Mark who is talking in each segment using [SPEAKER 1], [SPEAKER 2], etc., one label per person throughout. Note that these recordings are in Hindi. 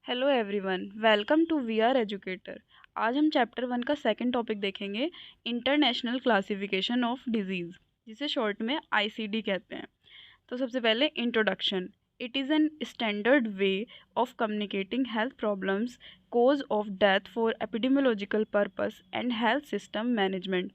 [SPEAKER 1] Hello everyone, welcome to we are educator. आज हम चैप्टर 1 का सेकंड टॉपिक देखेंगे, इंटरनेशनल क्लासिफिकेशन ऑफ डिजीज़, जिसे शॉर्ट में आईसीडी कहते हैं। तो सबसे पहले introduction. It is an standard way of communicating health problems, cause of death for epidemiological purpose and health system management.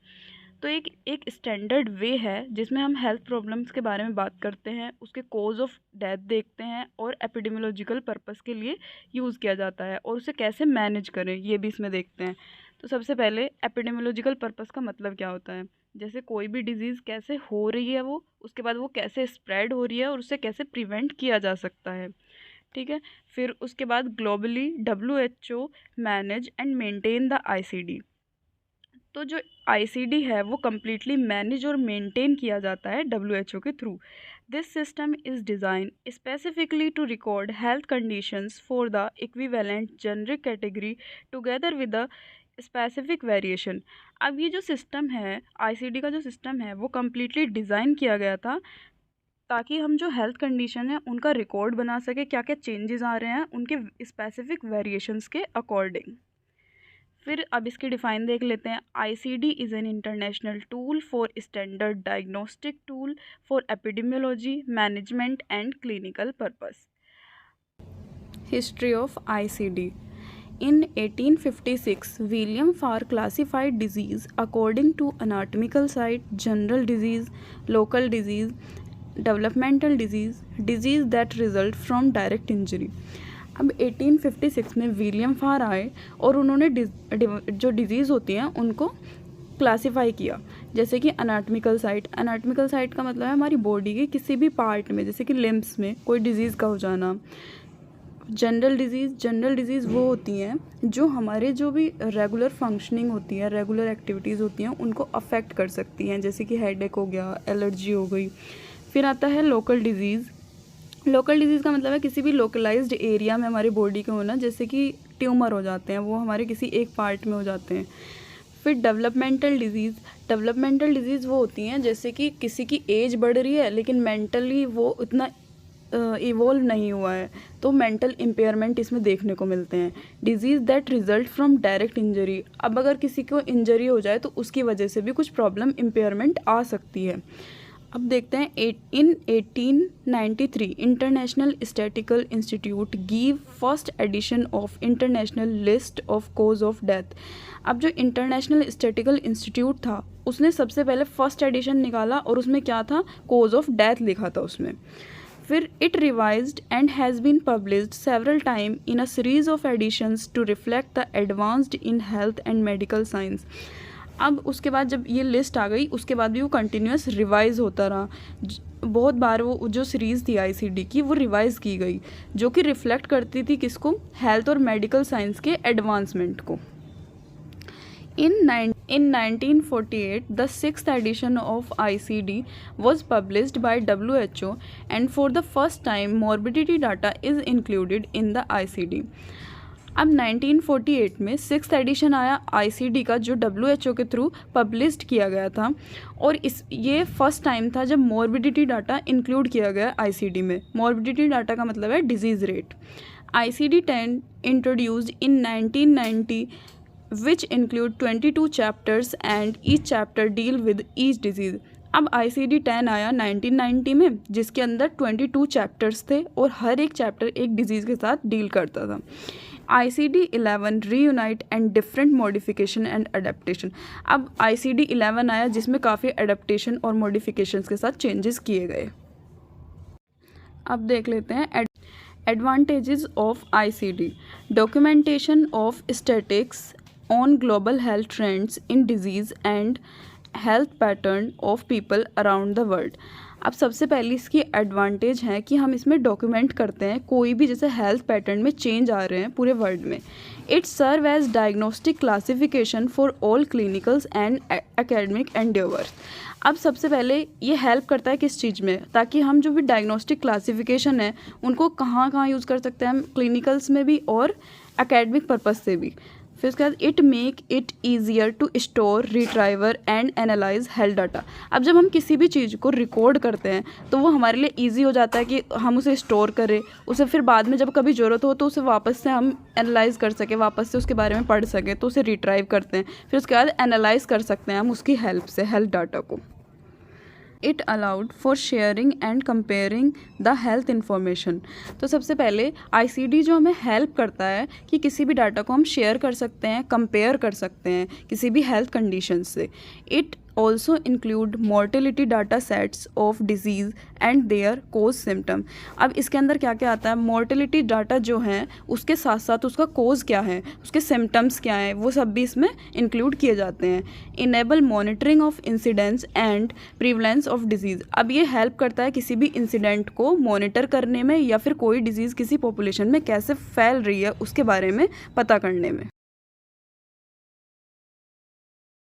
[SPEAKER 1] तो एक एक स्टैंडर्ड वे है जिसमें हम हेल्थ प्रॉब्लम्स के बारे में बात करते हैं, उसके कोज ऑफ डेथ देखते हैं और एपिडेमियोलॉजिकल पर्पस के लिए यूज़ किया जाता है, और उसे कैसे मैनेज करें ये भी इसमें देखते हैं। तो सबसे पहले एपिडेमियोलॉजिकल पर्पस का मतलब क्या होता है, जैसे कोई भी डिजीज़ कैसे हो रही है, वो उसके बाद वो कैसे स्प्रेड हो रही है और उसे कैसे प्रिवेंट किया जा सकता है। ठीक है। फिर उसके बाद globally WHO manage and maintain the ICD. तो जो आईसीडी है वो कम्प्लीटली मैनेज और मेंटेन किया जाता है WHO के through. This system is design specifically to record health conditions for the equivalent generic category together with the specific variation. अब ये जो सिस्टम है, आईसीडी का जो सिस्टम है, वो कम्प्लीटली डिज़ाइन किया गया था ताकि हम जो हेल्थ कंडीशन है उनका रिकॉर्ड बना सके, क्या क्या चेंजेस आ रहे हैं उनके स्पेसिफिक वेरिएशंस के अकॉर्डिंग। फिर अब इसकी डिफ़ाइन देख लेते हैं। ICD is an international tool for standard diagnostic tool for epidemiology management and clinical purpose. History of ICD. In 1856, William Farr classified disease according to anatomical site, general disease, local disease, developmental disease, disease that result from direct injury। अब 1856 में विलियम फार आए और उन्होंने जो डिज़ीज़ होती हैं उनको क्लासीफाई किया, जैसे कि अनाटमिकल साइट। अनाटमिकल साइट का मतलब है हमारी बॉडी के किसी भी पार्ट में, जैसे कि लिम्स में कोई डिज़ीज़ का हो जाना। जनरल डिज़ीज़ वो होती हैं जो हमारे जो भी रेगुलर फंक्शनिंग होती है, रेगुलर एक्टिविटीज़ होती हैं, उनको अफेक्ट कर सकती हैं, जैसे कि हेडेक हो गया, एलर्जी हो गई। फिर आता है लोकल डिज़ीज़। लोकल डिज़ीज़ का मतलब है किसी भी लोकलाइज्ड एरिया में हमारी बॉडी के होना, जैसे कि ट्यूमर हो जाते हैं, वो हमारे किसी एक पार्ट में हो जाते हैं। फिर डेवलपमेंटल डिज़ीज़ वो होती हैं जैसे कि किसी की एज बढ़ रही है लेकिन मेंटली वो उतना इवॉल्व नहीं हुआ है, तो मेंटल इम्पेयरमेंट इसमें देखने को मिलते हैं। Disease that result from direct injury. अब अगर किसी को इंजरी हो जाए तो उसकी वजह से भी कुछ प्रॉब्लम इम्पेयरमेंट आ सकती है। अब देखते हैं in 1893 international statical institute give first edition of international list of cause of death. अब जो इंटरनेशनल स्टैटिकल इंस्टीट्यूट था उसने सबसे पहले फर्स्ट एडिशन निकाला और उसमें क्या था, कोज ऑफ डेथ लिखा था उसमें। फिर it revised and has been published several time in a series of editions to reflect the advanced in health and medical science. अब उसके बाद जब ये लिस्ट आ गई उसके बाद भी वो कंटिन्यूस रिवाइज होता रहा। बहुत बार वो जो सीरीज़ थी आईसीडी की वो रिवाइज की गई, जो कि रिफ्लेक्ट करती थी किसको, हेल्थ और मेडिकल साइंस के एडवांसमेंट को। In 1948, the sixth edition of ICD was published by WHO, and for the first time, morbidity data is included in the ICD. अब 1948 में सिक्स्थ एडिशन आया आईसीडी का, जो WHO के थ्रू पब्लिश्ड किया गया था, और ये फर्स्ट टाइम था जब मॉर्बिडिटी डाटा इंक्लूड किया गया आईसीडी में। मॉर्बिडिटी डाटा का मतलब है disease rate. ICD-10 introduced in 1990 which include 22 chapters and each chapter deal with each disease। अब ICD-10 आया 1990 में, जिसके अंदर 22 चैप्टर्स थे और हर एक चैप्टर एक डिजीज़ के साथ डील करता था। ICD-11 reunite and different modification and adaptation. अब ICD-11 आया जिसमें काफ़ी अडेप्टेशन और मॉडिफिकेशंस के साथ चेंजेस किए गए। अब देख लेते हैं advantages of ICD। Documentation of statics on global health trends in disease and health pattern of people around the world। अब सबसे पहली इसकी एडवांटेज है कि हम इसमें डॉक्यूमेंट करते हैं कोई भी जैसे हेल्थ पैटर्न में चेंज आ रहे हैं पूरे वर्ल्ड में। It serve as diagnostic classification for all clinicals and academic endeavours. अब सबसे पहले ये हेल्प करता है किस चीज़ में, ताकि हम जो भी डायग्नोस्टिक क्लासिफिकेशन है उनको कहाँ कहाँ यूज़ कर सकते हैं हम, क्लिनिकल्स में भी और एकेडमिक पर्पस से भी। फिर उसके बाद it make it easier to store, retriever and analyse health data. अब जब हम किसी भी चीज़ को रिकॉर्ड करते हैं तो वो हमारे लिए ईजी हो जाता है कि हम उसे स्टोर करें, उसे फिर बाद में जब कभी ज़रूरत हो तो उसे वापस से हम एनालाइज कर सकें, वापस से उसके बारे में पढ़ सकें, तो उसे रिट्राइव करते हैं। फिर उसके बाद एनालाइज कर सकते हैं हम उसकी हेल्प से हेल्थ डाटा को। It allowed for sharing and comparing the health information. तो सबसे पहले ICD जो हमें हेल्प करता है कि किसी भी डाटा को हम शेयर कर सकते हैं, कंपेयर कर सकते हैं किसी भी हेल्थ कंडीशन से। It also include mortality data sets of diseases and their cause symptom. अब इसके अंदर क्या क्या आता है, मोर्टेलिटी डाटा जो हैं उसके साथ साथ उसका कोज क्या है, उसके सिम्टम्स क्या हैं, वो सब भी इसमें इंक्लूड किए जाते हैं। Enable monitoring of incidents and prevalence of disease. अब ये हेल्प करता है किसी भी इंसिडेंट को मॉनिटर करने में या फिर कोई डिजीज़ किसी पॉपुलेशन में कैसे फैल रही है उसके बारे में पता करने में।